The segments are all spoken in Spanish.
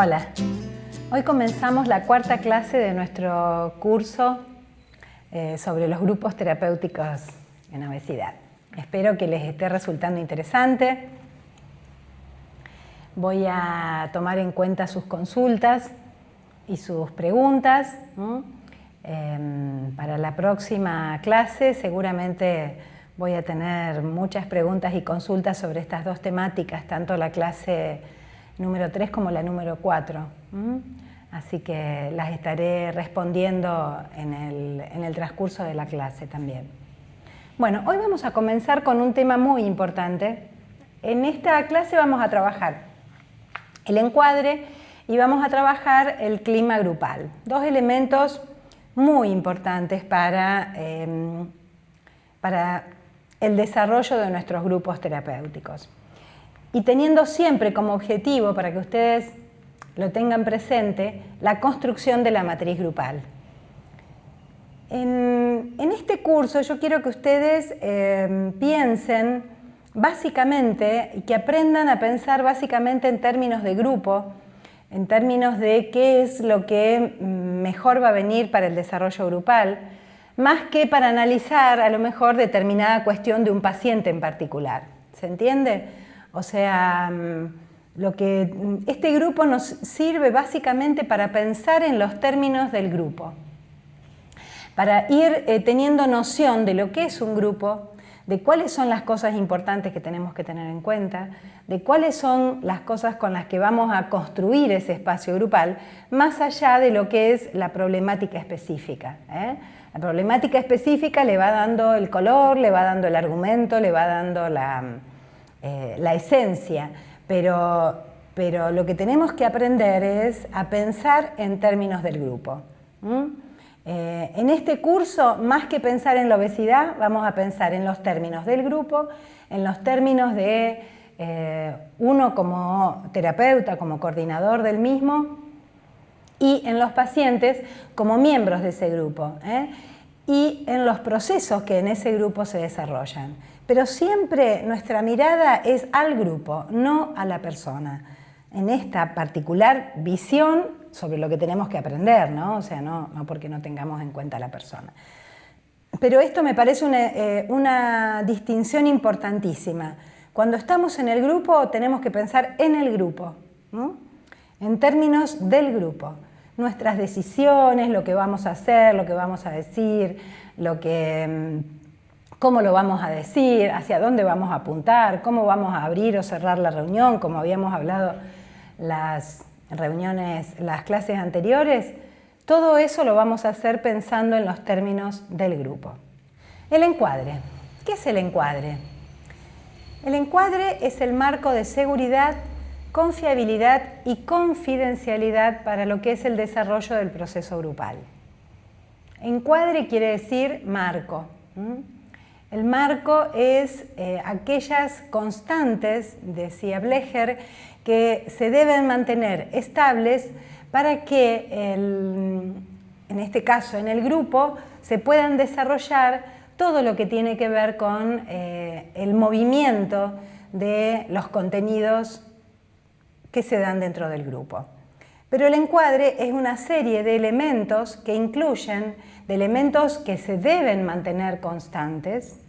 Hola, hoy comenzamos la cuarta clase de nuestro curso sobre los grupos terapéuticos en obesidad. Espero que les esté resultando interesante. Voy a tomar en cuenta sus consultas y sus preguntas. Para la próxima clase seguramente voy a tener muchas preguntas y consultas sobre estas dos temáticas, tanto la clase número 3 como la número 4. Así que las estaré respondiendo en el transcurso de la clase también. Bueno, hoy vamos a comenzar con un tema muy importante. En esta clase vamos a trabajar el encuadre y vamos a trabajar el clima grupal. Dos elementos muy importantes para el desarrollo de nuestros grupos terapéuticos. Y teniendo siempre como objetivo, para que ustedes lo tengan presente, la construcción de la matriz grupal. En este curso yo quiero que ustedes piensen básicamente y que aprendan a pensar básicamente en términos de grupo, en términos de qué es lo que mejor va a venir para el desarrollo grupal, más que para analizar a lo mejor determinada cuestión de un paciente en particular. ¿Se entiende? O sea, este grupo nos sirve básicamente para pensar en los términos del grupo, para ir teniendo noción de lo que es un grupo, de cuáles son las cosas importantes que tenemos que tener en cuenta, de cuáles son las cosas con las que vamos a construir ese espacio grupal, más allá de lo que es la problemática específica. La problemática específica le va dando el color, le va dando el argumento, le va dando la esencia, pero lo que tenemos que aprender es a pensar en términos del grupo. En este curso, más que pensar en la obesidad, vamos a pensar en los términos del grupo, en los términos de uno como terapeuta, como coordinador del mismo, y en los pacientes como miembros de ese grupo, y en los procesos que en ese grupo se desarrollan. Pero siempre nuestra mirada es al grupo, no a la persona, en esta particular visión sobre lo que tenemos que aprender, ¿no? O sea, no porque no tengamos en cuenta a la persona. Pero esto me parece una distinción importantísima. Cuando estamos en el grupo tenemos que pensar en el grupo, ¿no? En términos del grupo. Nuestras decisiones, lo que vamos a hacer, lo que vamos a decir, cómo lo vamos a decir, hacia dónde vamos a apuntar, cómo vamos a abrir o cerrar la reunión, como habíamos hablado las clases anteriores. Todo eso lo vamos a hacer pensando en los términos del grupo. El encuadre. ¿Qué es el encuadre? El encuadre es el marco de seguridad, confiabilidad y confidencialidad para lo que es el desarrollo del proceso grupal. Encuadre quiere decir marco. El marco es aquellas constantes, decía Blecher, que se deben mantener estables para que, en este caso en el grupo, se puedan desarrollar todo lo que tiene que ver con el movimiento de los contenidos que se dan dentro del grupo. Pero el encuadre es una serie de elementos que incluyen, de elementos que se deben mantener constantes,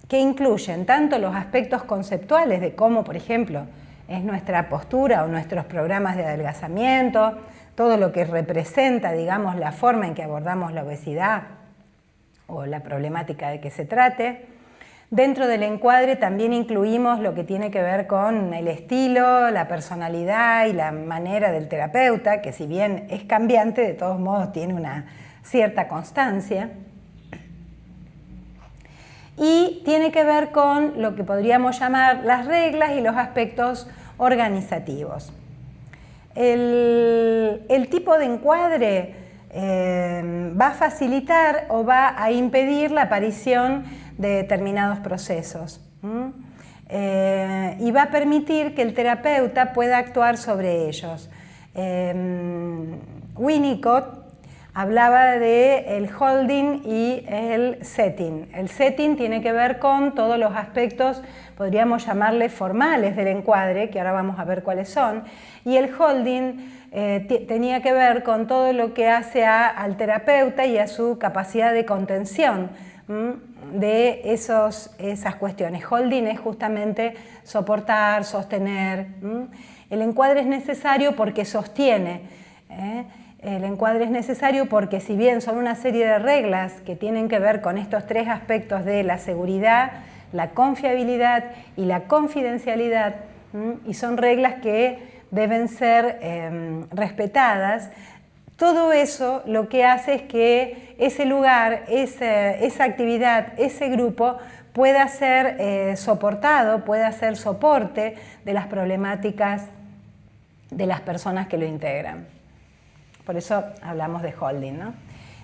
que incluyen tanto los aspectos conceptuales de cómo, por ejemplo, es nuestra postura o nuestros programas de adelgazamiento, todo lo que representa, digamos, la forma en que abordamos la obesidad o la problemática de que se trate. Dentro del encuadre también incluimos lo que tiene que ver con el estilo, la personalidad y la manera del terapeuta, que si bien es cambiante, de todos modos tiene una cierta constancia. Y tiene que ver con lo que podríamos llamar las reglas y los aspectos organizativos. El tipo de encuadre va a facilitar o va a impedir la aparición de determinados procesos y va a permitir que el terapeuta pueda actuar sobre ellos. Winnicott hablaba de el holding y el setting. El setting tiene que ver con todos los aspectos, podríamos llamarle formales del encuadre, que ahora vamos a ver cuáles son, y el holding tenía que ver con todo lo que hace al terapeuta y a su capacidad de contención de esas cuestiones. Holding es justamente soportar, sostener. El encuadre es necesario porque sostiene. El encuadre es necesario porque si bien son una serie de reglas que tienen que ver con estos tres aspectos de la seguridad, la confiabilidad y la confidencialidad, y son reglas que deben ser respetadas, todo eso lo que hace es que ese lugar, esa actividad, ese grupo pueda ser soportado, pueda ser soporte de las problemáticas de las personas que lo integran. Por eso hablamos de holding, ¿no?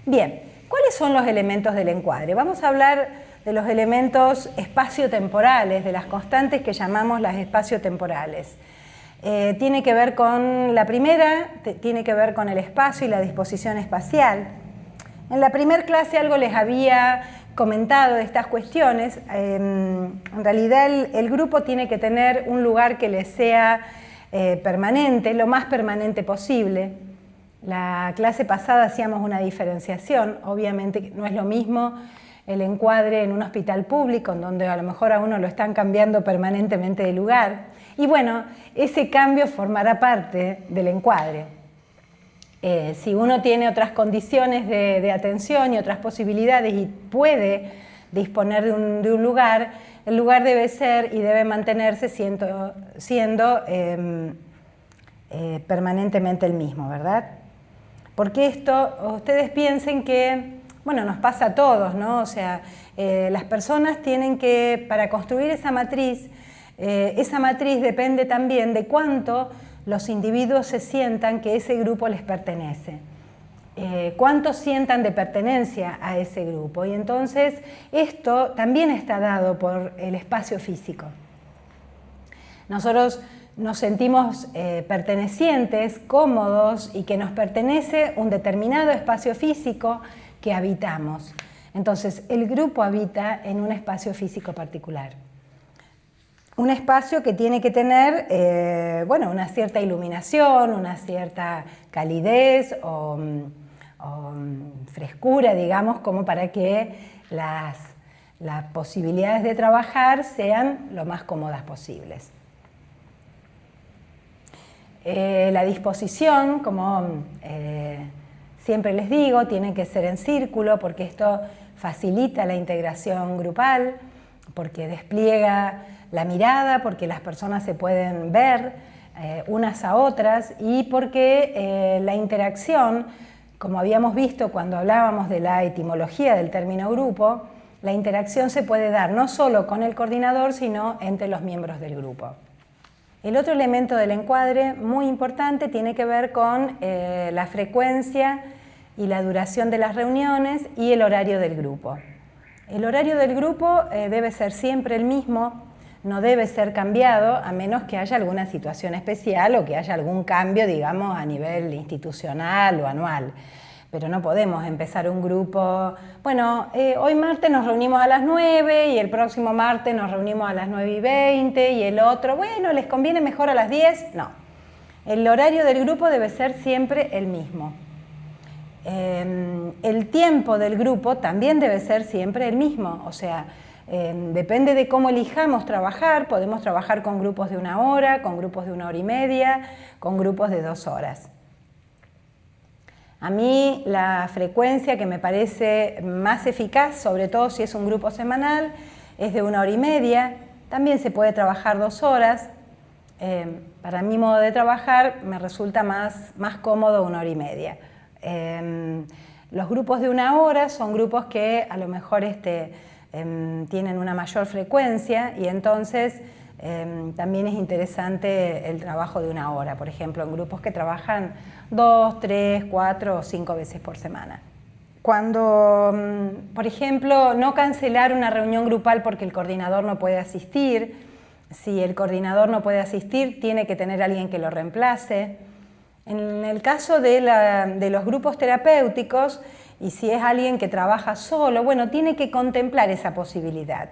Bien, ¿cuáles son los elementos del encuadre? Vamos a hablar de los elementos espaciotemporales, de las constantes que llamamos las espaciotemporales. Tiene que ver con la primera, tiene que ver con el espacio y la disposición espacial. En la primera clase algo les había comentado de estas cuestiones. En realidad el grupo tiene que tener un lugar que les sea permanente, lo más permanente posible. La clase pasada hacíamos una diferenciación, obviamente no es lo mismo el encuadre en un hospital público, en donde a lo mejor a uno lo están cambiando permanentemente de lugar. Y bueno, ese cambio formará parte del encuadre. Si uno tiene otras condiciones de atención y otras posibilidades y puede disponer de un lugar, el lugar debe ser y debe mantenerse siendo permanentemente el mismo, ¿verdad? Porque esto, ustedes piensen que, bueno, nos pasa a todos, ¿no? O sea, las personas tienen que, para construir esa matriz depende también de cuánto los individuos se sientan que ese grupo les pertenece. Cuánto sientan de pertenencia a ese grupo. Y entonces esto también está dado por el espacio físico. Nosotros nos sentimos pertenecientes, cómodos y que nos pertenece un determinado espacio físico que habitamos. Entonces, el grupo habita en un espacio físico particular. Un espacio que tiene que tener, bueno, una cierta iluminación, una cierta calidez o frescura, digamos, como para que las posibilidades de trabajar sean lo más cómodas posibles. La disposición, como siempre les digo, tiene que ser en círculo porque esto facilita la integración grupal, porque despliega la mirada, porque las personas se pueden ver unas a otras y porque la interacción, como habíamos visto cuando hablábamos de la etimología del término grupo, la interacción se puede dar no solo con el coordinador, sino entre los miembros del grupo. El otro elemento del encuadre muy importante tiene que ver con la frecuencia y la duración de las reuniones y el horario del grupo. El horario del grupo debe ser siempre el mismo, no debe ser cambiado a menos que haya alguna situación especial o que haya algún cambio, digamos, a nivel institucional o anual. Pero no podemos empezar un grupo, bueno, hoy martes nos reunimos a las 9 y el próximo martes nos reunimos a las 9:20 y el otro, bueno, ¿les conviene mejor a las 10? No. El horario del grupo debe ser siempre el mismo. El tiempo del grupo también debe ser siempre el mismo, o sea, depende de cómo elijamos trabajar, podemos trabajar con grupos de 1 hora, con grupos de 1 hora y media, con grupos de 2 horas. A mí la frecuencia que me parece más eficaz, sobre todo si es un grupo semanal, es de 1 hora y media, también se puede trabajar 2 horas, para mi modo de trabajar me resulta más cómodo 1 hora y media. Los grupos de 1 hora son grupos que a lo mejor tienen una mayor frecuencia y entonces también es interesante el trabajo de 1 hora, por ejemplo, en grupos que trabajan 2, 3, 4 o 5 veces por semana. Cuando, por ejemplo, no cancelar una reunión grupal porque el coordinador no puede asistir, si el coordinador no puede asistir, tiene que tener alguien que lo reemplace. En el caso de los grupos terapéuticos, y si es alguien que trabaja solo, bueno, tiene que contemplar esa posibilidad.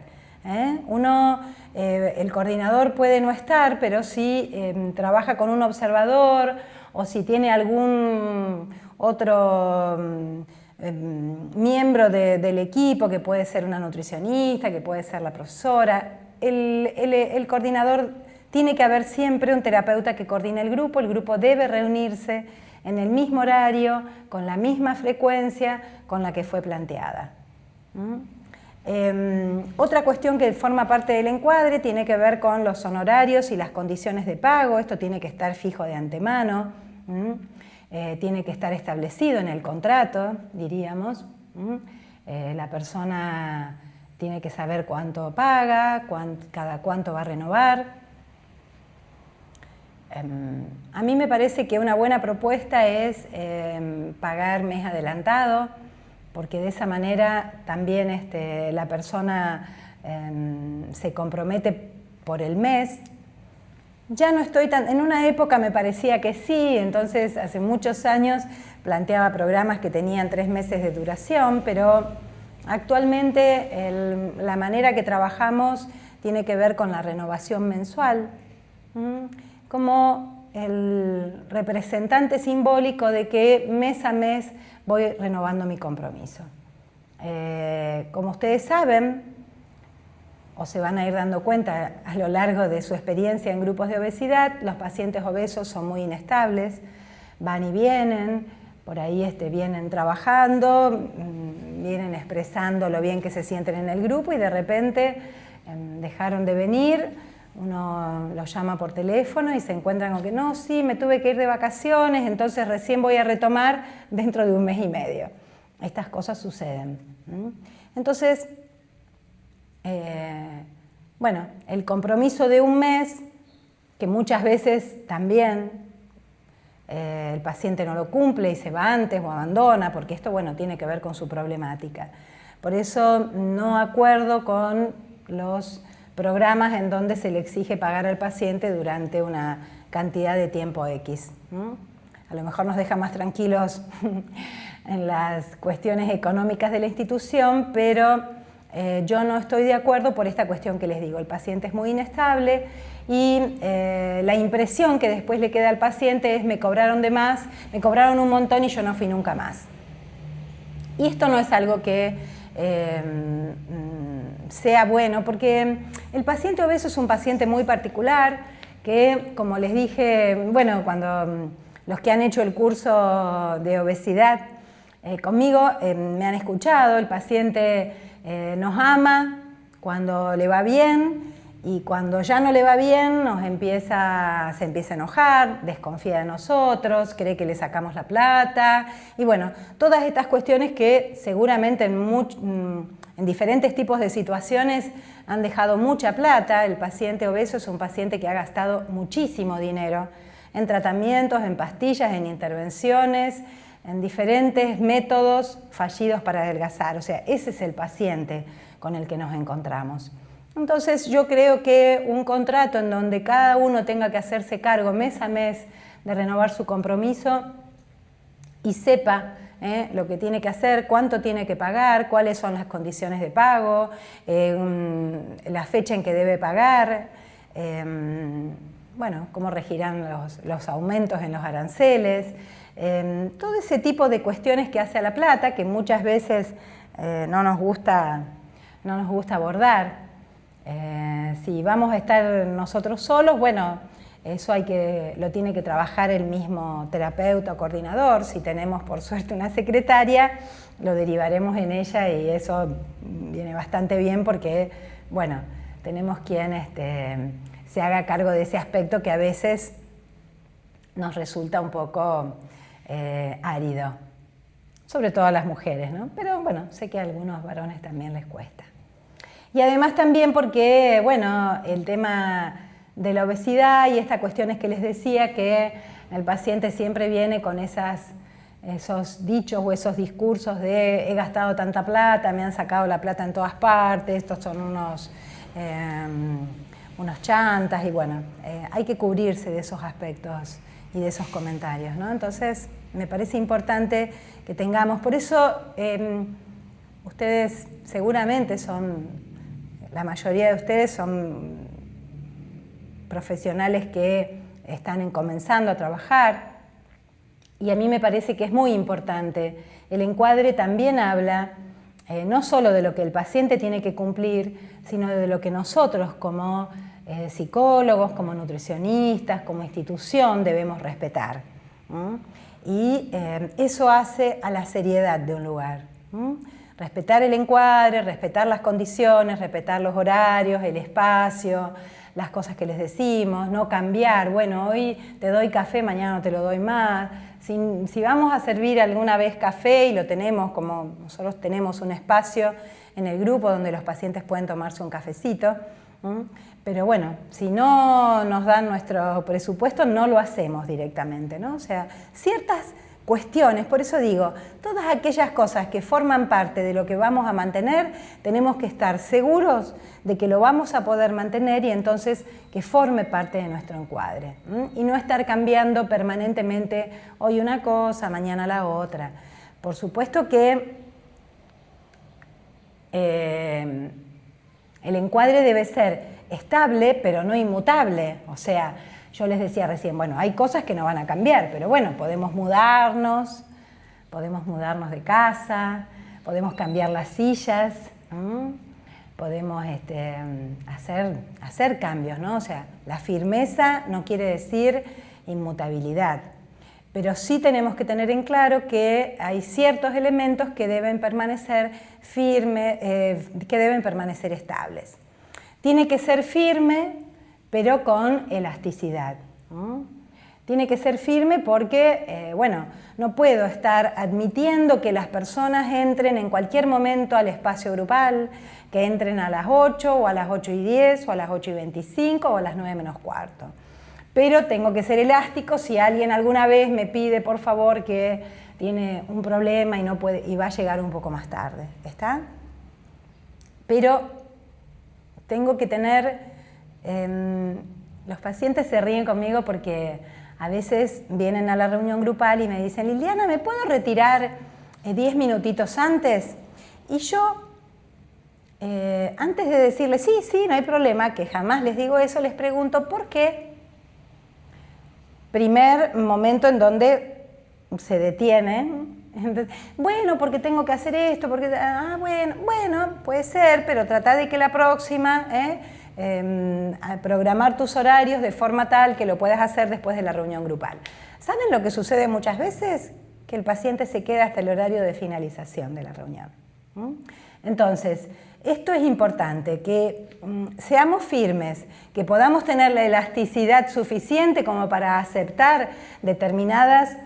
El coordinador puede no estar, pero si trabaja con un observador o si tiene algún otro miembro del equipo, que puede ser una nutricionista, que puede ser la profesora, el coordinador tiene que haber siempre un terapeuta que coordine el grupo debe reunirse en el mismo horario, con la misma frecuencia con la que fue planteada. Otra cuestión que forma parte del encuadre tiene que ver con los honorarios y las condiciones de pago. Esto tiene que estar fijo de antemano, tiene que estar establecido en el contrato, diríamos. La persona tiene que saber cuánto paga, cada cuánto va a renovar. A mí me parece que una buena propuesta es pagar mes adelantado, porque de esa manera también la persona se compromete por el mes. Ya no estoy tan... En una época me parecía que sí, entonces hace muchos años planteaba programas que tenían 3 meses de duración, pero actualmente la manera que trabajamos tiene que ver con la renovación mensual, como el representante simbólico de que mes a mes voy renovando mi compromiso. Como ustedes saben, o se van a ir dando cuenta a lo largo de su experiencia en grupos de obesidad, los pacientes obesos son muy inestables, van y vienen, por ahí vienen trabajando, vienen expresando lo bien que se sienten en el grupo y de repente dejaron de venir. Uno los llama por teléfono y se encuentran con que no, sí, me tuve que ir de vacaciones, entonces recién voy a retomar dentro de 1 mes y medio. Estas cosas suceden. Entonces, bueno, el compromiso de 1 mes, que muchas veces también el paciente no lo cumple y se va antes o abandona, porque esto, bueno, tiene que ver con su problemática. Por eso no acuerdo con los programas en donde se le exige pagar al paciente durante una cantidad de tiempo X. A lo mejor nos deja más tranquilos en las cuestiones económicas de la institución, pero yo no estoy de acuerdo por esta cuestión que les digo. El paciente es muy inestable y la impresión que después le queda al paciente es: me cobraron de más, me cobraron un montón y yo no fui nunca más. Y esto no es algo que sea bueno, porque el paciente obeso es un paciente muy particular que, como les dije, bueno, cuando los que han hecho el curso de obesidad conmigo me han escuchado, el paciente nos ama cuando le va bien y cuando ya no le va bien se empieza a enojar, desconfía de nosotros, cree que le sacamos la plata y bueno, todas estas cuestiones que seguramente en diferentes tipos de situaciones han dejado mucha plata. El paciente obeso es un paciente que ha gastado muchísimo dinero en tratamientos, en pastillas, en intervenciones, en diferentes métodos fallidos para adelgazar. O sea, ese es el paciente con el que nos encontramos. Entonces yo creo que un contrato en donde cada uno tenga que hacerse cargo mes a mes de renovar su compromiso y sepa lo que tiene que hacer, cuánto tiene que pagar, cuáles son las condiciones de pago, la fecha en que debe pagar, bueno, cómo regirán los aumentos en los aranceles, todo ese tipo de cuestiones que hace a la plata, que muchas veces no nos gusta abordar. Si vamos a estar nosotros solos, bueno, eso lo tiene que trabajar el mismo terapeuta o coordinador. Si tenemos por suerte una secretaria, lo derivaremos en ella y eso viene bastante bien porque, bueno, tenemos quien se haga cargo de ese aspecto que a veces nos resulta un poco árido, sobre todo a las mujeres, ¿no? Pero bueno, sé que a algunos varones también les cuesta. Y además también porque, bueno, el tema de la obesidad y estas cuestiones que les decía, que el paciente siempre viene con esos dichos o esos discursos de he gastado tanta plata, me han sacado la plata en todas partes, estos son unos chantas y bueno, hay que cubrirse de esos aspectos y de esos comentarios, ¿no? Entonces, me parece importante que tengamos, por eso ustedes seguramente la mayoría de ustedes son profesionales que están comenzando a trabajar, y a mí me parece que es muy importante. El encuadre también habla no solo de lo que el paciente tiene que cumplir, sino de lo que nosotros como psicólogos, como nutricionistas, como institución debemos respetar. Y eso hace a la seriedad de un lugar. Respetar el encuadre, respetar las condiciones, respetar los horarios, el espacio, las cosas que les decimos, no cambiar, bueno, hoy te doy café, mañana no te lo doy más. Si vamos a servir alguna vez café, y lo tenemos, como nosotros tenemos un espacio en el grupo donde los pacientes pueden tomarse un cafecito, pero bueno, si no nos dan nuestro presupuesto, no lo hacemos directamente, ¿no? O sea, ciertas cuestiones, por eso digo, todas aquellas cosas que forman parte de lo que vamos a mantener, tenemos que estar seguros de que lo vamos a poder mantener y entonces que forme parte de nuestro encuadre. Y no estar cambiando permanentemente hoy una cosa, mañana la otra. Por supuesto que el encuadre debe ser estable, pero no inmutable. O sea, yo les decía recién, bueno, hay cosas que no van a cambiar, pero bueno, podemos mudarnos de casa, podemos cambiar las sillas, podemos hacer cambios, ¿no? O sea, la firmeza no quiere decir inmutabilidad, pero sí tenemos que tener en claro que hay ciertos elementos que deben permanecer firmes, que deben permanecer estables. Tiene que ser firme, pero con elasticidad. Tiene que ser firme porque, bueno, no puedo estar admitiendo que las personas entren en cualquier momento al espacio grupal, que entren a las 8 o a las 8:10 o a las 8:25 o a las 9 menos cuarto. Pero tengo que ser elástico si alguien alguna vez me pide, por favor, que tiene un problema y no puede y va a llegar un poco más tarde, ¿está? Pero tengo que tener... los pacientes se ríen conmigo porque a veces vienen a la reunión grupal y me dicen, Liliana, ¿me puedo retirar 10 minutitos antes? Y yo, antes de decirles, sí, no hay problema, que jamás les digo eso, les pregunto, ¿por qué? Primer momento en donde se detienen. Bueno, porque tengo que hacer esto, porque... bueno, puede ser, pero trata de que la próxima... a programar tus horarios de forma tal que lo puedas hacer después de la reunión grupal. ¿Saben lo que sucede muchas veces? Que el paciente se queda hasta el horario de finalización de la reunión. Entonces, esto es importante, que seamos firmes, que podamos tener la elasticidad suficiente como para aceptar determinadas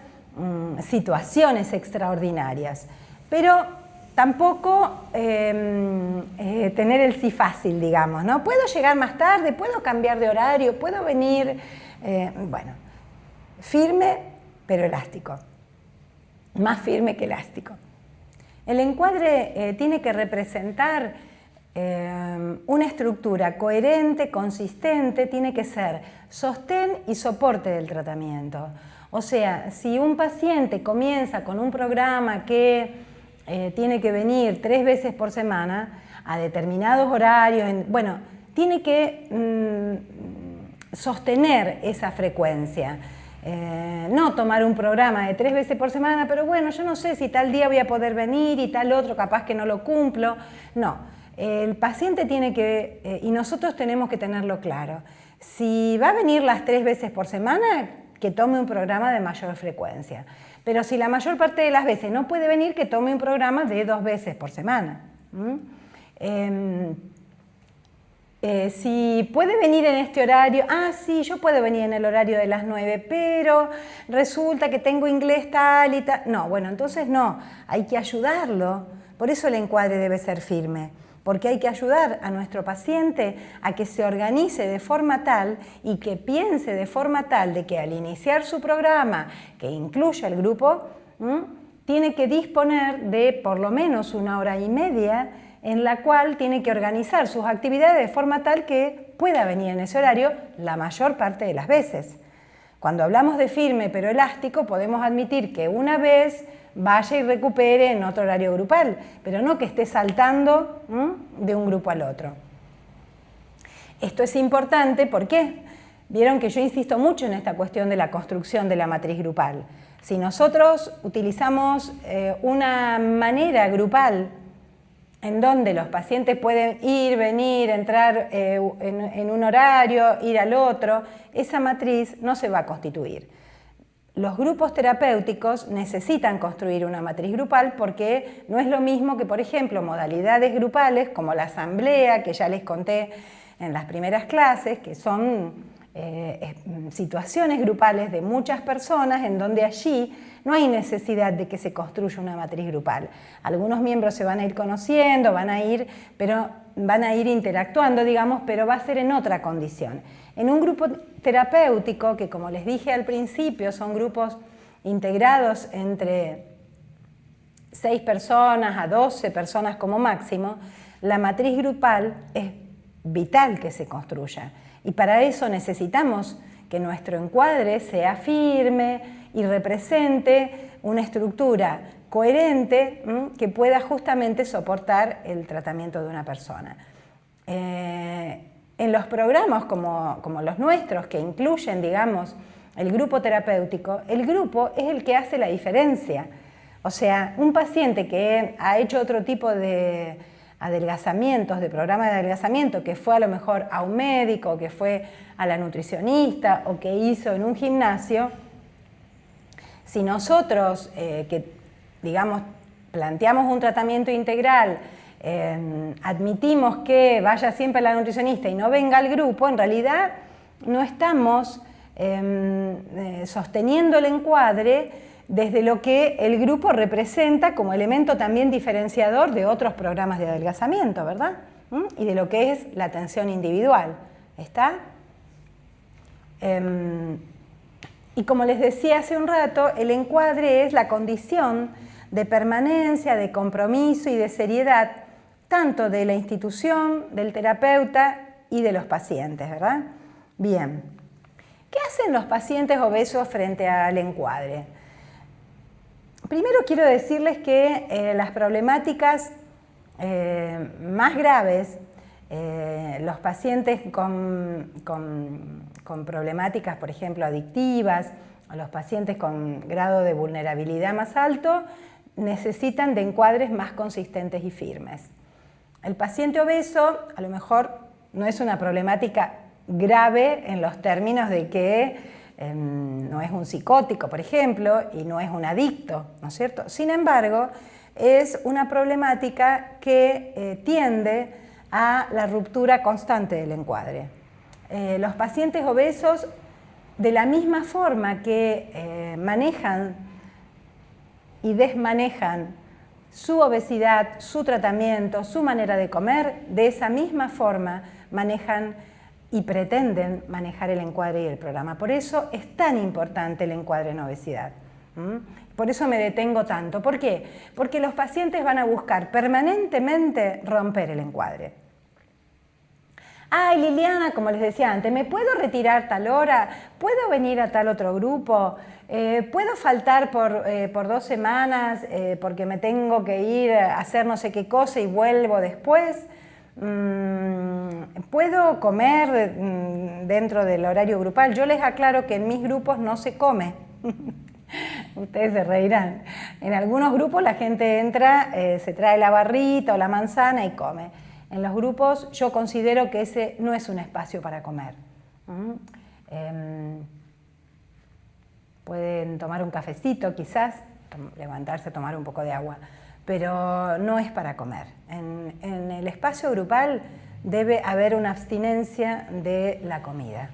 situaciones extraordinarias, pero tampoco tener el sí fácil, digamos, ¿no? ¿Puedo llegar más tarde? ¿Puedo cambiar de horario? ¿Puedo venir? Bueno, firme pero elástico. Más firme que elástico. El encuadre tiene que representar una estructura coherente, consistente, tiene que ser sostén y soporte del tratamiento. O sea, si un paciente comienza con un programa que tiene que venir 3 veces por semana a determinados horarios, bueno, tiene que sostener esa frecuencia. No tomar un programa de 3 veces por semana, pero bueno, yo no sé si tal día voy a poder venir y tal otro capaz que no lo cumplo. No, el paciente tiene que, y nosotros tenemos que tenerlo claro, si va a venir las 3 veces por semana, que tome un programa de mayor frecuencia. Pero si la mayor parte de las veces no puede venir, que tome un programa de 2 veces por semana. Si puede venir en este horario, sí, yo puedo venir en el horario de las 9, pero resulta que tengo inglés tal y tal. No, bueno, entonces no, hay que ayudarlo. Por eso el encuadre debe ser firme, porque hay que ayudar a nuestro paciente a que se organice de forma tal y que piense de forma tal de que al iniciar su programa, que incluya el grupo, tiene que disponer de por lo menos 1 hora y media en la cual tiene que organizar sus actividades de forma tal que pueda venir en ese horario la mayor parte de las veces. Cuando hablamos de firme pero elástico, podemos admitir que una vez vaya y recupere en otro horario grupal, pero no que esté saltando de un grupo al otro. Esto es importante, ¿por qué? Vieron que yo insisto mucho en esta cuestión de la construcción de la matriz grupal. Si nosotros utilizamos una manera grupal en donde los pacientes pueden ir, venir, entrar en un horario, ir al otro, esa matriz no se va a constituir. Los grupos terapéuticos necesitan construir una matriz grupal porque no es lo mismo que, por ejemplo, modalidades grupales como la asamblea, que ya les conté en las primeras clases, que son situaciones grupales de muchas personas en donde allí no hay necesidad de que se construya una matriz grupal. Algunos miembros se van a ir conociendo, van a ir interactuando, digamos, pero va a ser en otra condición. En un grupo terapéutico, que como les dije al principio, son grupos integrados entre 6 personas a 12 personas como máximo, la matriz grupal es vital que se construya. Y para eso necesitamos que nuestro encuadre sea firme y represente una estructura coherente que pueda justamente soportar el tratamiento de una persona. En los programas como los nuestros, que incluyen, digamos, el grupo terapéutico, el grupo es el que hace la diferencia. O sea, un paciente que ha hecho otro tipo de adelgazamientos, de programa de adelgazamiento, que fue a lo mejor a un médico, que fue a la nutricionista o que hizo en un gimnasio, si nosotros, que digamos, planteamos un tratamiento integral, admitimos que vaya siempre a la nutricionista y no venga al grupo, en realidad no estamos sosteniendo el encuadre desde lo que el grupo representa como elemento también diferenciador de otros programas de adelgazamiento, ¿verdad? Y de lo que es la atención individual. ¿Está? Y como les decía hace un rato, el encuadre es la condición de permanencia, de compromiso y de seriedad, tanto de la institución, del terapeuta y de los pacientes, ¿verdad? Bien. ¿Qué hacen los pacientes obesos frente al encuadre? Primero quiero decirles que las problemáticas más graves, los pacientes con problemáticas, por ejemplo, adictivas, o los pacientes con grado de vulnerabilidad más alto, necesitan de encuadres más consistentes y firmes. El paciente obeso a lo mejor no es una problemática grave en los términos de que no es un psicótico, por ejemplo, y no es un adicto, ¿no es cierto? Sin embargo, es una problemática que tiende a la ruptura constante del encuadre. Los pacientes obesos, de la misma forma que manejan y desmanejan su obesidad, su tratamiento, su manera de comer, de esa misma forma manejan y pretenden manejar el encuadre y el programa. Por eso es tan importante el encuadre en obesidad. Por eso me detengo tanto. ¿Por qué? Porque los pacientes van a buscar permanentemente romper el encuadre. Ay, Liliana, como les decía antes, ¿me puedo retirar tal hora? ¿Puedo venir a tal otro grupo? ¿Puedo faltar por 2 semanas porque me tengo que ir a hacer no sé qué cosa y vuelvo después? ¿Puedo comer dentro del horario grupal? Yo les aclaro que en mis grupos no se come. Ustedes se reirán. En algunos grupos la gente entra, se trae la barrita o la manzana y come. En los grupos yo considero que ese no es un espacio para comer. Pueden tomar un cafecito quizás, levantarse, tomar un poco de agua, pero no es para comer. En el espacio grupal debe haber una abstinencia de la comida.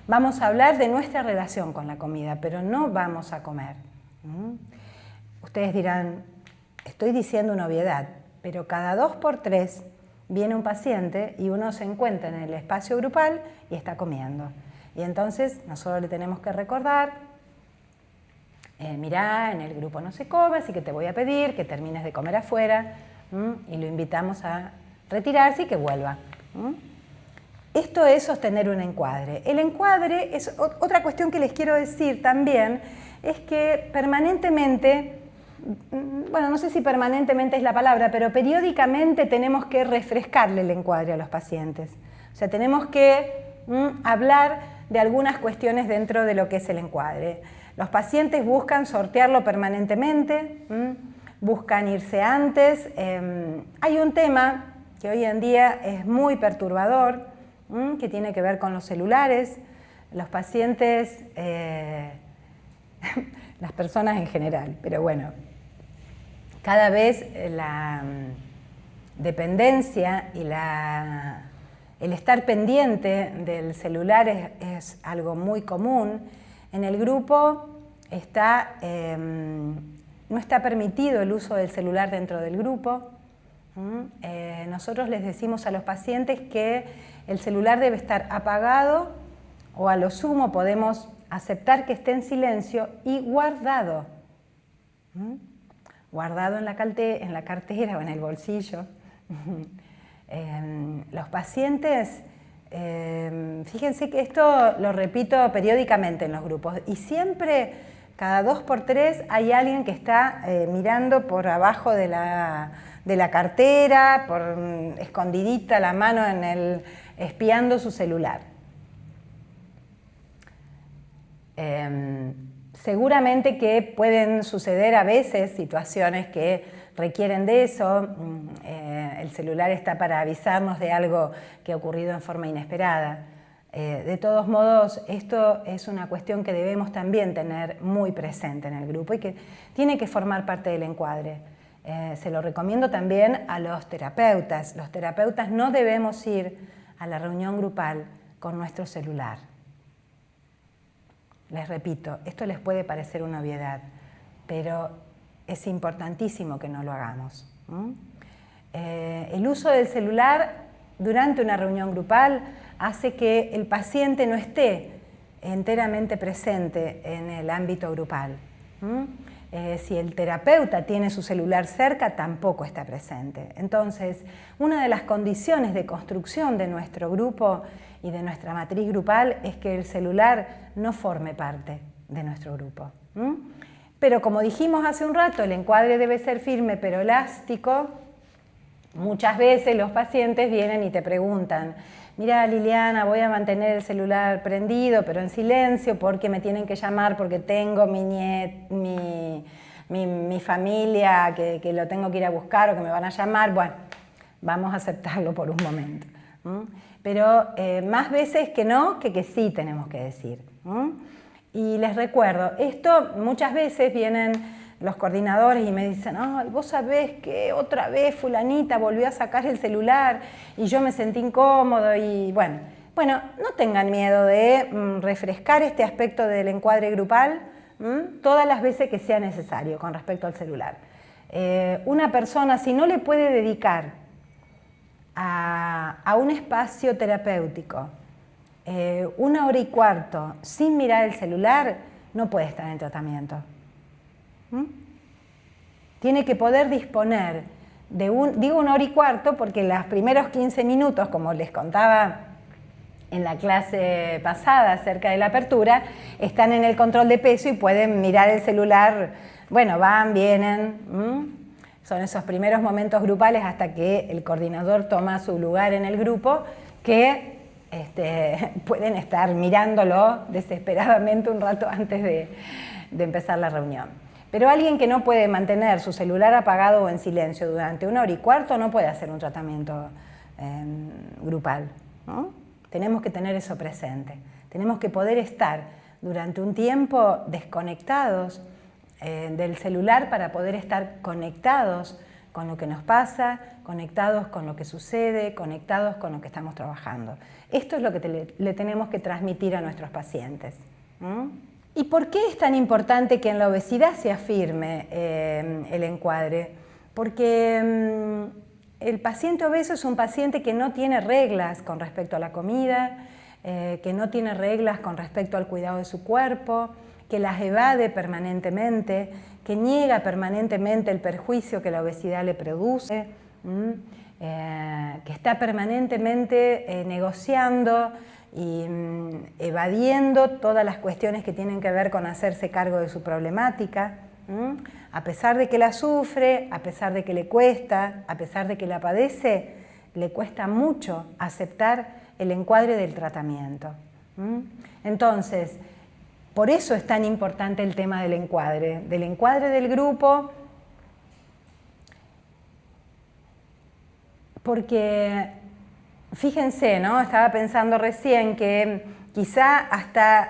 Vamos a hablar de nuestra relación con la comida, pero no vamos a comer. Ustedes dirán, estoy diciendo una obviedad, pero cada 2 por 3 viene un paciente y uno se encuentra en el espacio grupal y está comiendo. Y entonces nosotros le tenemos que recordar, mirá, en el grupo no se come, así que te voy a pedir que termines de comer afuera, y lo invitamos a retirarse y que vuelva. Esto es sostener un encuadre. El encuadre es otra cuestión que les quiero decir también, es que permanentemente, bueno, no sé si permanentemente es la palabra, pero periódicamente tenemos que refrescarle el encuadre a los pacientes. O sea, tenemos que hablar de algunas cuestiones dentro de lo que es el encuadre. Los pacientes buscan sortearlo permanentemente, buscan irse antes. Hay un tema que hoy en día es muy perturbador, que tiene que ver con los celulares. Los pacientes, las personas en general, pero bueno, cada vez la dependencia y el estar pendiente del celular es algo muy común. En el grupo no está permitido el uso del celular dentro del grupo. Nosotros les decimos a los pacientes que el celular debe estar apagado o a lo sumo podemos aceptar que esté en silencio y guardado. Guardado en la cartera o en el bolsillo. Los pacientes, fíjense que esto lo repito periódicamente en los grupos y siempre, cada 2 por 3, hay alguien que está mirando por abajo de la cartera, escondidita la mano espiando su celular. Seguramente que pueden suceder a veces situaciones que requieren de eso. El celular está para avisarnos de algo que ha ocurrido en forma inesperada. De todos modos, esto es una cuestión que debemos también tener muy presente en el grupo y que tiene que formar parte del encuadre. Se lo recomiendo también a los terapeutas. Los terapeutas no debemos ir a la reunión grupal con nuestro celular. Les repito, esto les puede parecer una obviedad, pero es importantísimo que no lo hagamos. El uso del celular durante una reunión grupal hace que el paciente no esté enteramente presente en el ámbito grupal. Si el terapeuta tiene su celular cerca, tampoco está presente. Entonces, una de las condiciones de construcción de nuestro grupo y de nuestra matriz grupal es que el celular no forme parte de nuestro grupo. Pero como dijimos hace un rato, el encuadre debe ser firme pero elástico. Muchas veces los pacientes vienen y te preguntan: mira, Liliana, voy a mantener el celular prendido pero en silencio porque me tienen que llamar porque tengo mi familia que lo tengo que ir a buscar o que me van a llamar. Bueno, vamos a aceptarlo por un momento. Pero más veces que no, que sí tenemos que decir. Y les recuerdo, esto muchas veces vienen los coordinadores y me dicen: ay, vos sabés que otra vez fulanita volvió a sacar el celular y yo me sentí incómodo. Y bueno, no tengan miedo de refrescar este aspecto del encuadre grupal todas las veces que sea necesario con respecto al celular. Una persona, si no le puede dedicar a un espacio terapéutico 1 hora y cuarto sin mirar el celular, no puede estar en tratamiento. Tiene que poder disponer de digo 1 hora y cuarto porque los primeros 15 minutos, como les contaba en la clase pasada acerca de la apertura, están en el control de peso y pueden mirar el celular. Bueno, van, vienen. Son esos primeros momentos grupales hasta que el coordinador toma su lugar en el grupo, que pueden estar mirándolo desesperadamente un rato antes de empezar la reunión. Pero alguien que no puede mantener su celular apagado o en silencio durante 1 hora y cuarto no puede hacer un tratamiento grupal, ¿no? Tenemos que tener eso presente. Tenemos que poder estar durante un tiempo desconectados del celular para poder estar conectados con lo que nos pasa, conectados con lo que sucede, conectados con lo que estamos trabajando. Esto es lo que le tenemos que transmitir a nuestros pacientes. ¿Y por qué es tan importante que en la obesidad se afirme el encuadre? Porque el paciente obeso es un paciente que no tiene reglas con respecto a la comida, que no tiene reglas con respecto al cuidado de su cuerpo, que las evade permanentemente, que niega permanentemente el perjuicio que la obesidad le produce. que está permanentemente negociando y evadiendo todas las cuestiones que tienen que ver con hacerse cargo de su problemática, a pesar de que la sufre, a pesar de que le cuesta, a pesar de que la padece, le cuesta mucho aceptar el encuadre del tratamiento. Entonces, por eso es tan importante el tema del encuadre del grupo, porque fíjense, ¿no? Estaba pensando recién que quizá hasta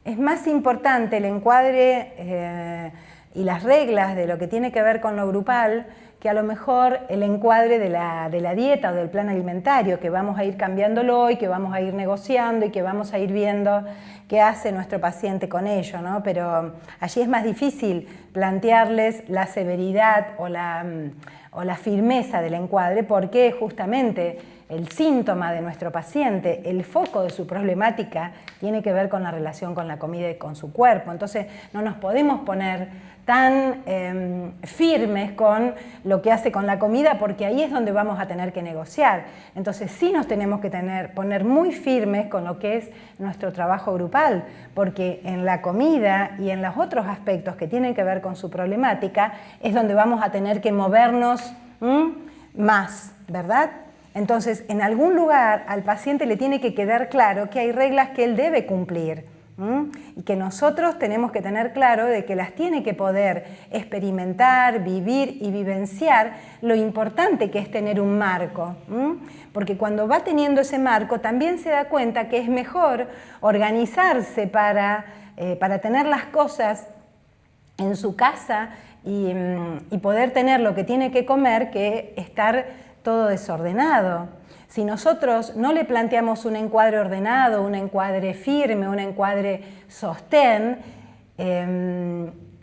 es más importante el encuadre y las reglas de lo que tiene que ver con lo grupal que a lo mejor el encuadre de la dieta o del plan alimentario, que vamos a ir cambiándolo y que vamos a ir negociando y que vamos a ir viendo qué hace nuestro paciente con ello, ¿no? Pero allí es más difícil plantearles la severidad o la firmeza del encuadre, porque justamente el síntoma de nuestro paciente, el foco de su problemática, tiene que ver con la relación con la comida y con su cuerpo. Entonces no nos podemos poner tan firmes con lo que hace con la comida, porque ahí es donde vamos a tener que negociar. Entonces sí nos tenemos que poner muy firmes con lo que es nuestro trabajo grupal, porque en la comida y en los otros aspectos que tienen que ver con su problemática es donde vamos a tener que movernos más, ¿verdad? Entonces, en algún lugar al paciente le tiene que quedar claro que hay reglas que él debe cumplir y que nosotros tenemos que tener claro de que las tiene que poder experimentar, vivir y vivenciar, lo importante que es tener un marco, porque cuando va teniendo ese marco también se da cuenta que es mejor organizarse para tener las cosas en su casa y poder tener lo que tiene que comer que estar todo desordenado. Si nosotros no le planteamos un encuadre ordenado, un encuadre firme, un encuadre sostén,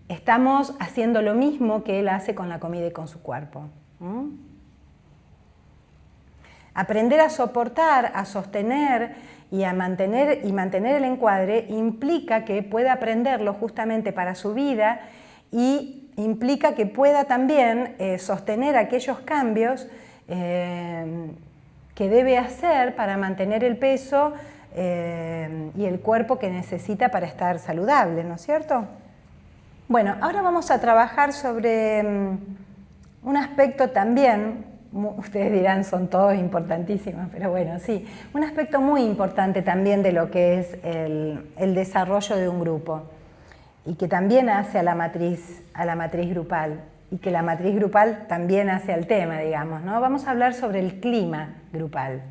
estamos haciendo lo mismo que él hace con la comida y con su cuerpo. Aprender a soportar, a sostener y a mantener el encuadre implica que pueda aprenderlo justamente para su vida y implica que pueda también sostener aquellos cambios que debe hacer para mantener el peso y el cuerpo que necesita para estar saludable, ¿no es cierto? Bueno, ahora vamos a trabajar sobre un aspecto también, ustedes dirán son todos importantísimos, pero bueno, sí, un aspecto muy importante también de lo que es el desarrollo de un grupo y que también hace a la matriz grupal, y que la matriz grupal también hace al tema, digamos, ¿no? Vamos a hablar sobre el clima grupal.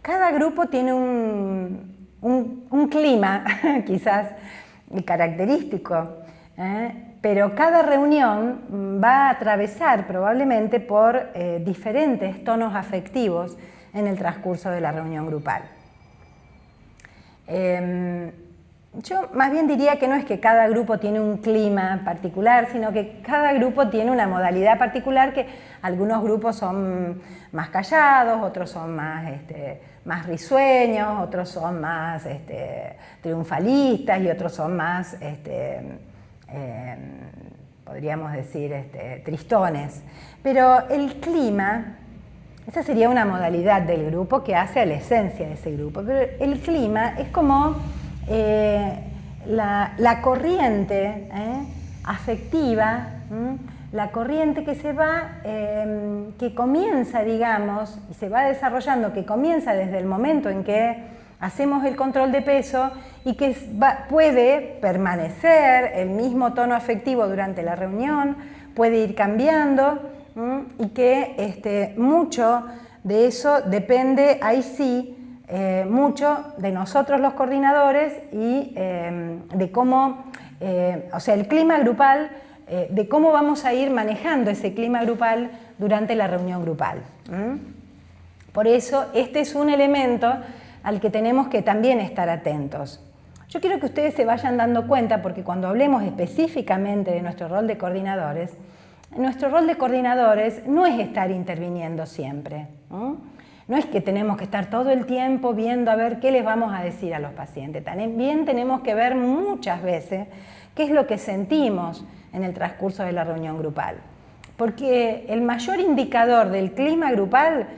Cada grupo tiene un clima, quizás característico, pero cada reunión va a atravesar probablemente por diferentes tonos afectivos en el transcurso de la reunión grupal. Yo más bien diría que no es que cada grupo tiene un clima particular, sino que cada grupo tiene una modalidad particular, que algunos grupos son más callados, otros son más risueños, otros son más triunfalistas y otros son más, podríamos decir, tristones. Pero el clima, esa sería una modalidad del grupo que hace a la esencia de ese grupo, pero el clima es como la corriente afectiva, la corriente que se va, que comienza, digamos, y se va desarrollando, que comienza desde el momento en que hacemos el control de peso y que puede permanecer el mismo tono afectivo durante la reunión, puede ir cambiando y que mucho de eso depende, ahí sí, mucho de nosotros los coordinadores y de cómo, o sea, el clima grupal, de cómo vamos a ir manejando ese clima grupal durante la reunión grupal. Por eso, este es un elemento al que tenemos que también estar atentos. Yo quiero que ustedes se vayan dando cuenta, porque cuando hablemos específicamente de nuestro rol de coordinadores, nuestro rol de coordinadores no es estar interviniendo siempre. No es que tenemos que estar todo el tiempo viendo a ver qué les vamos a decir a los pacientes. También tenemos que ver muchas veces qué es lo que sentimos, en el transcurso de la reunión grupal. Porque el mayor indicador del clima grupal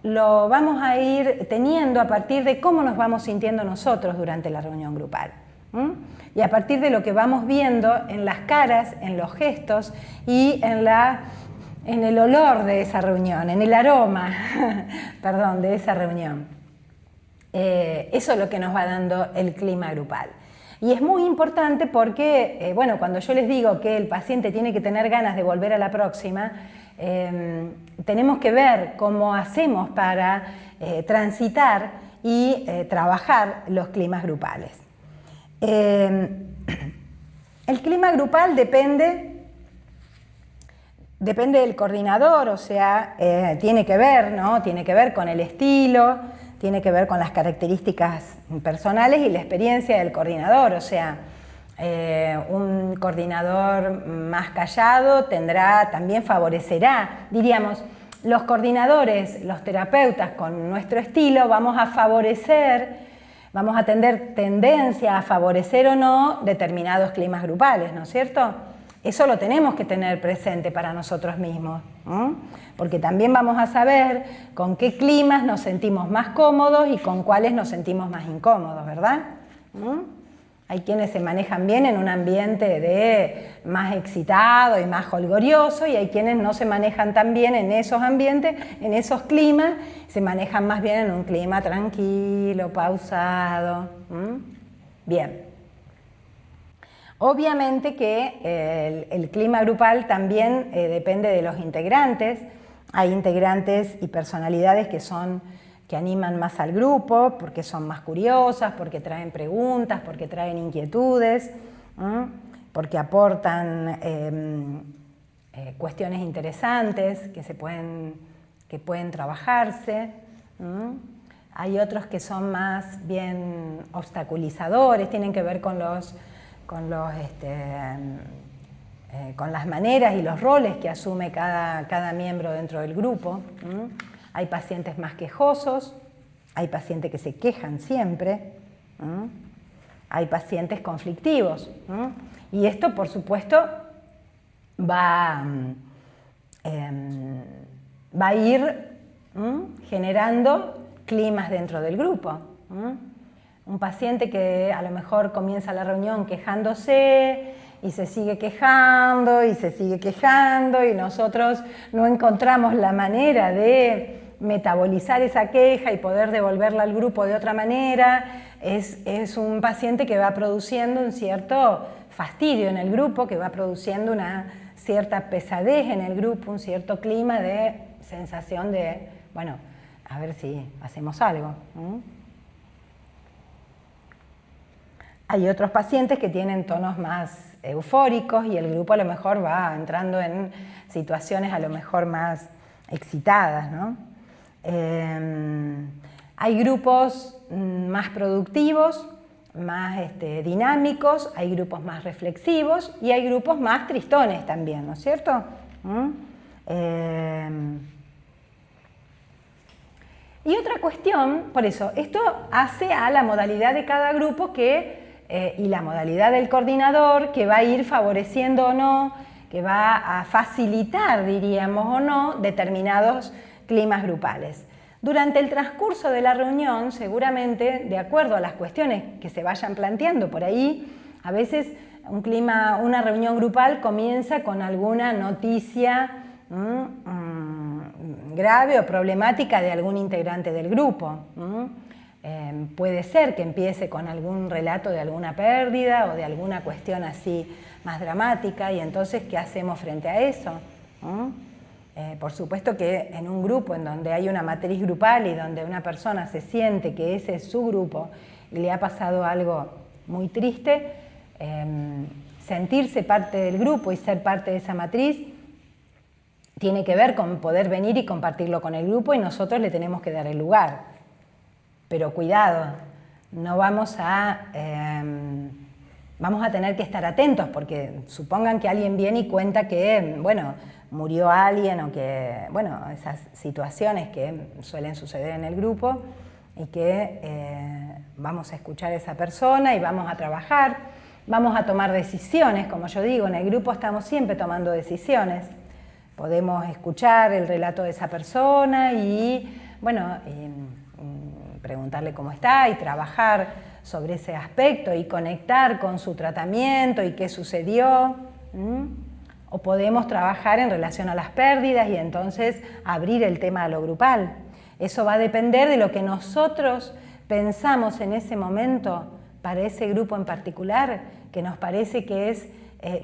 lo vamos a ir teniendo a partir de cómo nos vamos sintiendo nosotros durante la reunión grupal. Y a partir de lo que vamos viendo en las caras, en los gestos y en el olor de esa reunión, en el aroma, perdón, de esa reunión. Eso es lo que nos va dando el clima grupal. Y es muy importante porque, bueno, cuando yo les digo que el paciente tiene que tener ganas de volver a la próxima, tenemos que ver cómo hacemos para transitar y trabajar los climas grupales. El clima grupal depende del coordinador, o sea, tiene que ver, ¿no? Tiene que ver con el estilo, tiene que ver con las características personales y la experiencia del coordinador, o sea, un coordinador más callado también favorecerá, diríamos, los coordinadores, los terapeutas con nuestro estilo vamos a favorecer, vamos a tener tendencia a favorecer o no determinados climas grupales, ¿no es cierto? Eso lo tenemos que tener presente para nosotros mismos, porque también vamos a saber con qué climas nos sentimos más cómodos y con cuáles nos sentimos más incómodos, ¿verdad? Hay quienes se manejan bien en un ambiente más excitado y más jolgorioso y hay quienes no se manejan tan bien en esos ambientes, en esos climas, se manejan más bien en un clima tranquilo, pausado. Bien. Obviamente que el clima grupal también depende de los integrantes. Hay integrantes y personalidades que animan más al grupo, porque son más curiosas, porque traen preguntas, porque traen inquietudes, porque aportan cuestiones interesantes que pueden trabajarse. Hay otros que son más bien obstaculizadores, tienen que ver con las maneras y los roles que asume cada miembro dentro del grupo. Hay pacientes más quejosos, hay pacientes que se quejan siempre, hay pacientes conflictivos. Y esto, por supuesto, va a ir generando climas dentro del grupo. Un paciente que a lo mejor comienza la reunión quejándose y se sigue quejando y se sigue quejando y nosotros no encontramos la manera de metabolizar esa queja y poder devolverla al grupo de otra manera, es un paciente que va produciendo un cierto fastidio en el grupo, que va produciendo una cierta pesadez en el grupo, un cierto clima de sensación de, bueno, a ver si hacemos algo. Hay otros pacientes que tienen tonos más eufóricos y el grupo a lo mejor va entrando en situaciones a lo mejor más excitadas, ¿no? Hay grupos más productivos, más dinámicos, hay grupos más reflexivos y hay grupos más tristones también, ¿no es cierto? Y otra cuestión, por eso, esto hace a la modalidad de cada grupo y la modalidad del coordinador que va a ir favoreciendo o no, que va a facilitar, diríamos o no, determinados climas grupales. Durante el transcurso de la reunión, seguramente, de acuerdo a las cuestiones que se vayan planteando por ahí, a veces una reunión grupal comienza con alguna noticia grave o problemática de algún integrante del grupo. Puede ser que empiece con algún relato de alguna pérdida o de alguna cuestión así más dramática y entonces, ¿qué hacemos frente a eso? Por supuesto que en un grupo en donde hay una matriz grupal y donde una persona se siente que ese es su grupo y le ha pasado algo muy triste, sentirse parte del grupo y ser parte de esa matriz tiene que ver con poder venir y compartirlo con el grupo y nosotros le tenemos que dar el lugar. Pero cuidado, no vamos a tener que estar atentos porque supongan que alguien viene y cuenta que, bueno, murió alguien o que, bueno, esas situaciones que suelen suceder en el grupo y que vamos a escuchar a esa persona y vamos a trabajar Vamos a tomar decisiones, como yo digo, en el grupo estamos siempre tomando decisiones. Podemos escuchar el relato de esa persona y, bueno, preguntarle cómo está y trabajar sobre ese aspecto y conectar con su tratamiento y qué sucedió. O podemos trabajar en relación a las pérdidas y entonces abrir el tema a lo grupal. Eso va a depender de lo que nosotros pensamos en ese momento para ese grupo en particular, que nos parece que es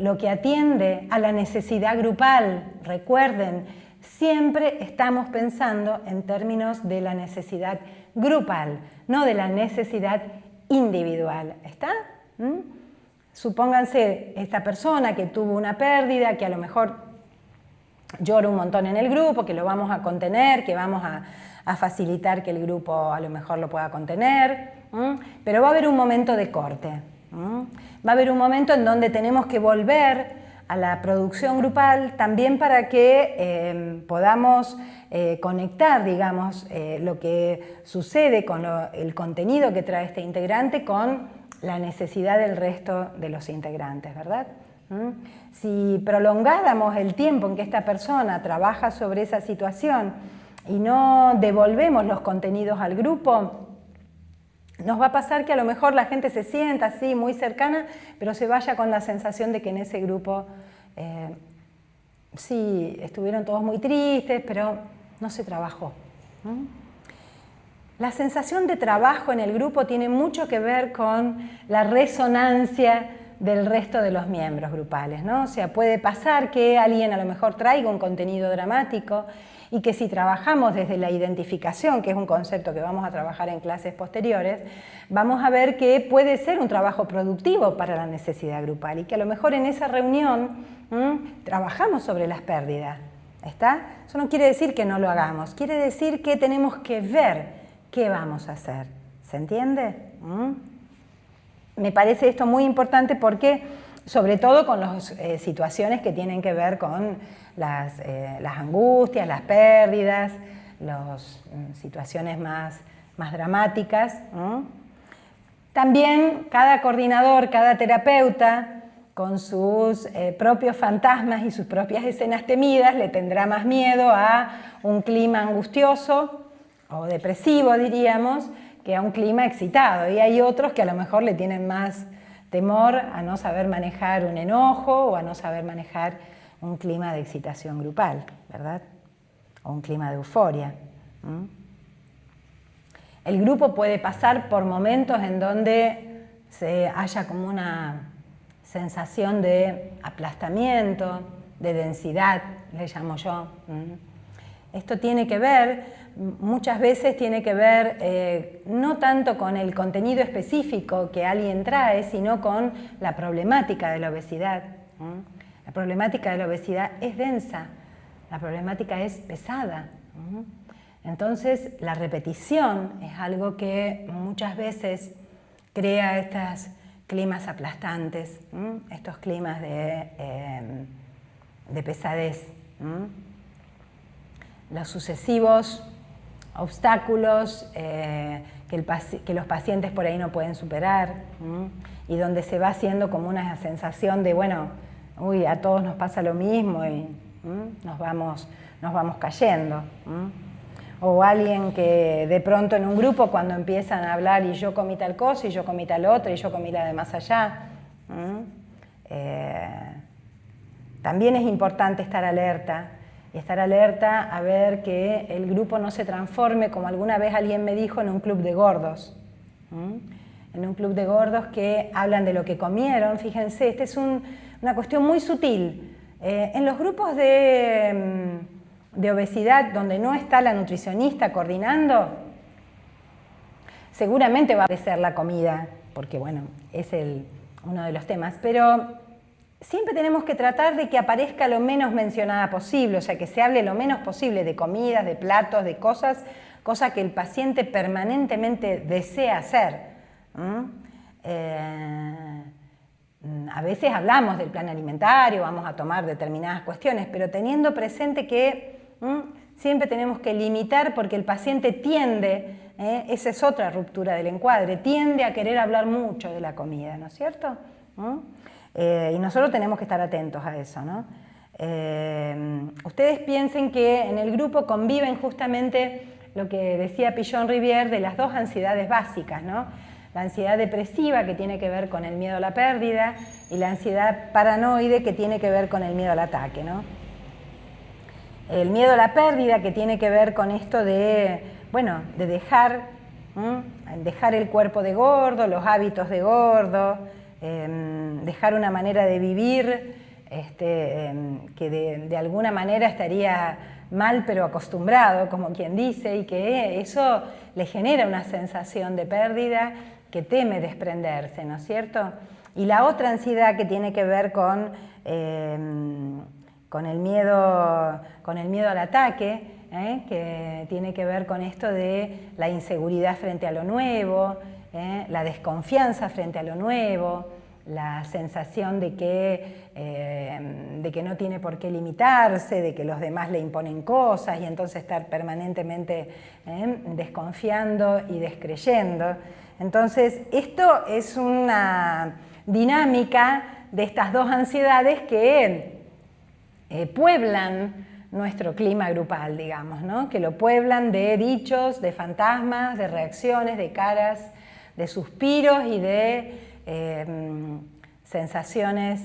lo que atiende a la necesidad grupal. Recuerden, siempre estamos pensando en términos de la necesidad grupal, no de la necesidad individual. ¿Está? Supónganse esta persona que tuvo una pérdida, que a lo mejor llora un montón en el grupo, que lo vamos a contener, que vamos a facilitar que el grupo a lo mejor lo pueda contener, pero va a haber un momento de corte. Va a haber un momento en donde tenemos que volver a la producción grupal también para que podamos conectar, digamos, lo que sucede con el contenido que trae este integrante con la necesidad del resto de los integrantes, ¿verdad? Si prolongáramos el tiempo en que esta persona trabaja sobre esa situación y no devolvemos los contenidos al grupo, nos va a pasar que a lo mejor la gente se sienta así, muy cercana, pero se vaya con la sensación de que en ese grupo sí, estuvieron todos muy tristes, pero no se trabajó. La sensación de trabajo en el grupo tiene mucho que ver con la resonancia del resto de los miembros grupales, ¿no? O sea, puede pasar que alguien a lo mejor traiga un contenido dramático y que si trabajamos desde la identificación, que es un concepto que vamos a trabajar en clases posteriores, vamos a ver que puede ser un trabajo productivo para la necesidad grupal y que a lo mejor en esa reunión trabajamos sobre las pérdidas. ¿Está? Eso no quiere decir que no lo hagamos, quiere decir que tenemos que ver qué vamos a hacer. ¿Se entiende? Me parece esto muy importante porque, sobre todo con las situaciones que tienen que ver con las angustias, las pérdidas, las situaciones más dramáticas. También cada coordinador, cada terapeuta, con sus propios fantasmas y sus propias escenas temidas, le tendrá más miedo a un clima angustioso o depresivo, diríamos, que a un clima excitado. Y hay otros que a lo mejor le tienen más temor a no saber manejar un enojo o a no saber manejar un clima de excitación grupal, ¿verdad? O un clima de euforia. El grupo puede pasar por momentos en donde se haya como una sensación de aplastamiento, de densidad, le llamo yo. Esto tiene que ver, muchas veces tiene que ver no tanto con el contenido específico que alguien trae, sino con la problemática de la obesidad. La problemática de la obesidad es densa, la problemática es pesada. Entonces, la repetición es algo que muchas veces crea estos climas aplastantes, estos climas de pesadez. Los sucesivos obstáculos que los pacientes por ahí no pueden superar y donde se va haciendo como una sensación de, bueno, uy, a todos nos pasa lo mismo y nos vamos cayendo. O alguien que de pronto en un grupo cuando empiezan a hablar y yo comí tal cosa y yo comí tal otra y yo comí la de más allá. También es importante estar alerta y estar alerta a ver que el grupo no se transforme, como alguna vez alguien me dijo, en un club de gordos. En un club de gordos que hablan de lo que comieron. Fíjense, esta es una cuestión muy sutil. En los grupos de obesidad donde no está la nutricionista coordinando, seguramente va a aparecer la comida, porque bueno, es uno de los temas, pero siempre tenemos que tratar de que aparezca lo menos mencionada posible, o sea, que se hable lo menos posible de comidas, de platos, de cosas que el paciente permanentemente desea hacer. A veces hablamos del plan alimentario, vamos a tomar determinadas cuestiones, pero teniendo presente que siempre tenemos que limitar porque el paciente tiende, esa es otra ruptura del encuadre, tiende a querer hablar mucho de la comida, ¿no es cierto? Y nosotros tenemos que estar atentos a eso, ¿no? Ustedes piensen que en el grupo conviven justamente lo que decía Pichon-Rivière de las dos ansiedades básicas, ¿no? La ansiedad depresiva, que tiene que ver con el miedo a la pérdida, y la ansiedad paranoide, que tiene que ver con el miedo al ataque, ¿no? El miedo a la pérdida, que tiene que ver con esto de, bueno, de dejar el cuerpo de gordo, los hábitos de gordo, dejar una manera de vivir que de alguna manera estaría mal pero acostumbrado, como quien dice, y que eso le genera una sensación de pérdida, que teme desprenderse, ¿no es cierto? Y la otra ansiedad, que tiene que ver con el miedo al ataque, que tiene que ver con esto de la inseguridad frente a lo nuevo, la desconfianza frente a lo nuevo, la sensación de que no tiene por qué limitarse, de que los demás le imponen cosas, y entonces estar permanentemente desconfiando y descreyendo. Entonces, esto es una dinámica de estas dos ansiedades que pueblan nuestro clima grupal, digamos, ¿no? Que lo pueblan de dichos, de fantasmas, de reacciones, de caras, de suspiros y de sensaciones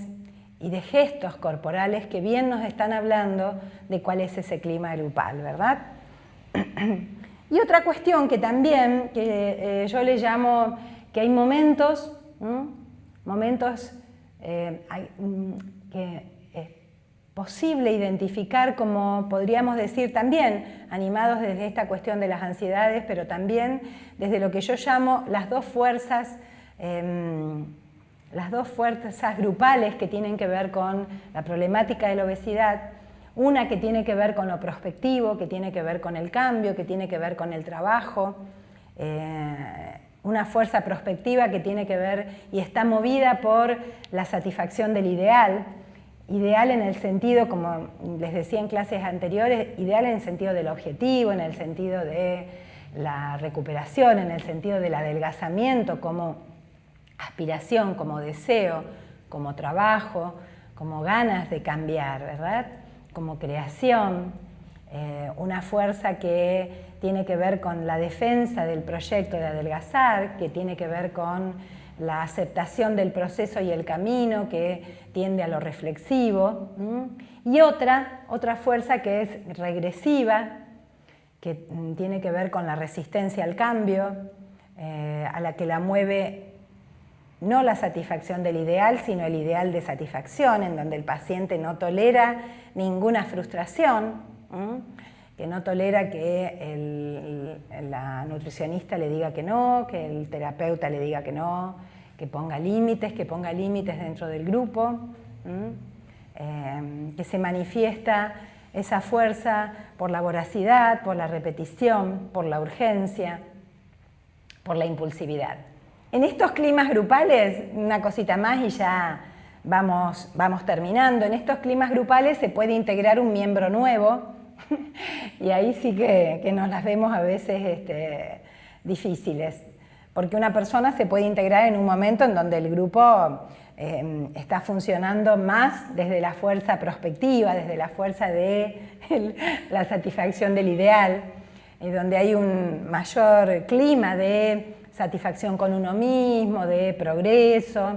y de gestos corporales que bien nos están hablando de cuál es ese clima grupal, ¿verdad? Y otra cuestión que también, que yo le llamo, que hay momentos, que es posible identificar como, podríamos decir también, animados desde esta cuestión de las ansiedades, pero también desde lo que yo llamo las dos fuerzas grupales que tienen que ver con la problemática de la obesidad. Una que tiene que ver con lo prospectivo, que tiene que ver con el cambio, que tiene que ver con el trabajo. Una fuerza prospectiva que tiene que ver y está movida por la satisfacción del ideal. Ideal en el sentido, como les decía en clases anteriores, ideal en el sentido del objetivo, en el sentido de la recuperación, en el sentido del adelgazamiento como aspiración, como deseo, como trabajo, como ganas de cambiar, ¿verdad? Como creación, una fuerza que tiene que ver con la defensa del proyecto de adelgazar, que tiene que ver con la aceptación del proceso y el camino, que tiende a lo reflexivo, y otra fuerza que es regresiva, que tiene que ver con la resistencia al cambio, a la que la mueve no la satisfacción del ideal, sino el ideal de satisfacción, en donde el paciente no tolera ninguna frustración, que no tolera que la nutricionista le diga que no, que el terapeuta le diga que no, que ponga límites dentro del grupo, que se manifiesta esa fuerza por la voracidad, por la repetición, por la urgencia, por la impulsividad. En estos climas grupales, una cosita más y ya vamos terminando, en estos climas grupales se puede integrar un miembro nuevo y ahí sí que nos las vemos a veces difíciles, porque una persona se puede integrar en un momento en donde el grupo está funcionando más desde la fuerza prospectiva, desde la fuerza de la satisfacción del ideal, donde hay un mayor clima de satisfacción con uno mismo, de progreso,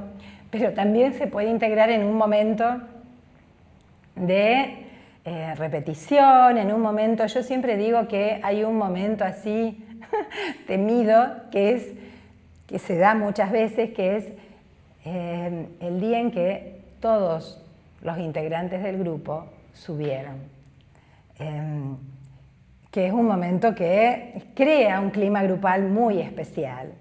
pero también se puede integrar en un momento de repetición, en un momento, yo siempre digo que hay un momento así temido, que se da muchas veces, que es el día en que todos los integrantes del grupo subieron. Que es un momento que crea un clima grupal muy especial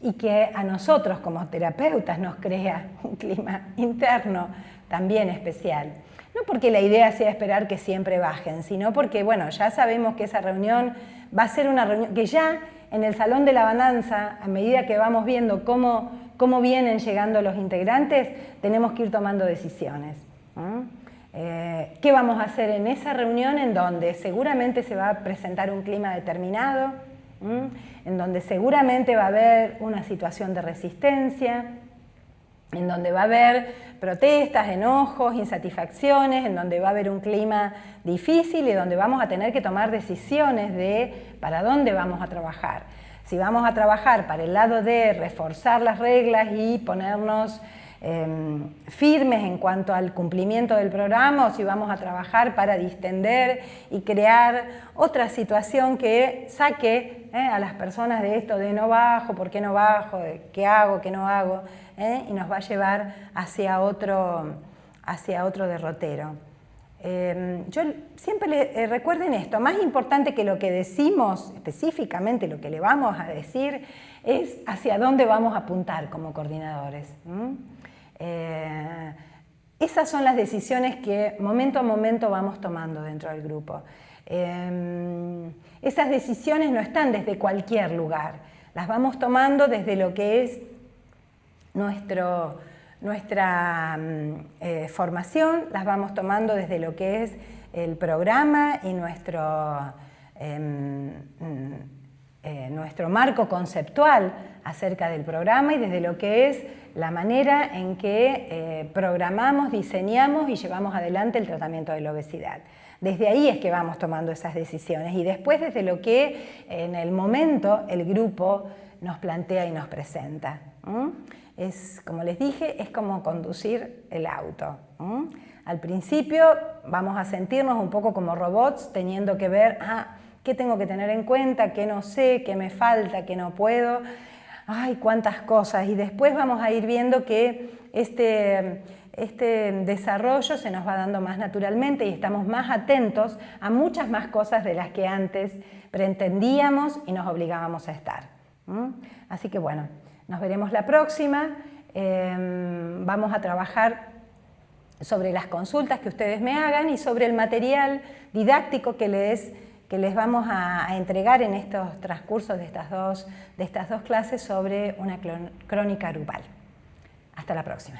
y que a nosotros como terapeutas nos crea un clima interno también especial. No porque la idea sea esperar que siempre bajen, sino porque, bueno, ya sabemos que esa reunión va a ser una reunión que ya en el Salón de la Balanza, a medida que vamos viendo cómo vienen llegando los integrantes, tenemos que ir tomando decisiones. ¿Qué vamos a hacer en esa reunión en donde seguramente se va a presentar un clima determinado, en donde seguramente va a haber una situación de resistencia, en donde va a haber protestas, enojos, insatisfacciones, en donde va a haber un clima difícil y donde vamos a tener que tomar decisiones de para dónde vamos a trabajar. Si vamos a trabajar para el lado de reforzar las reglas y ponernos firmes en cuanto al cumplimiento del programa, o si vamos a trabajar para distender y crear otra situación que saque a las personas de esto de no bajo, por qué no bajo, de qué hago, qué no hago, y nos va a llevar hacia otro derrotero. Yo siempre recuerden esto, más importante que lo que decimos, específicamente lo que le vamos a decir, es hacia dónde vamos a apuntar como coordinadores. Esas son las decisiones que momento a momento vamos tomando dentro del grupo. Esas decisiones no están desde cualquier lugar, las vamos tomando desde lo que es nuestra formación, las vamos tomando desde lo que es el programa y nuestro marco conceptual acerca del programa y desde lo que es la manera en que programamos, diseñamos y llevamos adelante el tratamiento de la obesidad. Desde ahí es que vamos tomando esas decisiones y después desde lo que en el momento el grupo nos plantea y nos presenta. Es, como les dije, es como conducir el auto. Al principio vamos a sentirnos un poco como robots teniendo que ver qué tengo que tener en cuenta, qué no sé, qué me falta, qué no puedo. ¡Ay, cuántas cosas! Y después vamos a ir viendo que este desarrollo se nos va dando más naturalmente y estamos más atentos a muchas más cosas de las que antes pretendíamos y nos obligábamos a estar. Así que bueno, nos veremos la próxima. Vamos a trabajar sobre las consultas que ustedes me hagan y sobre el material didáctico que les vamos a entregar en estos transcursos de estas dos clases sobre una crónica grupal. Hasta la próxima.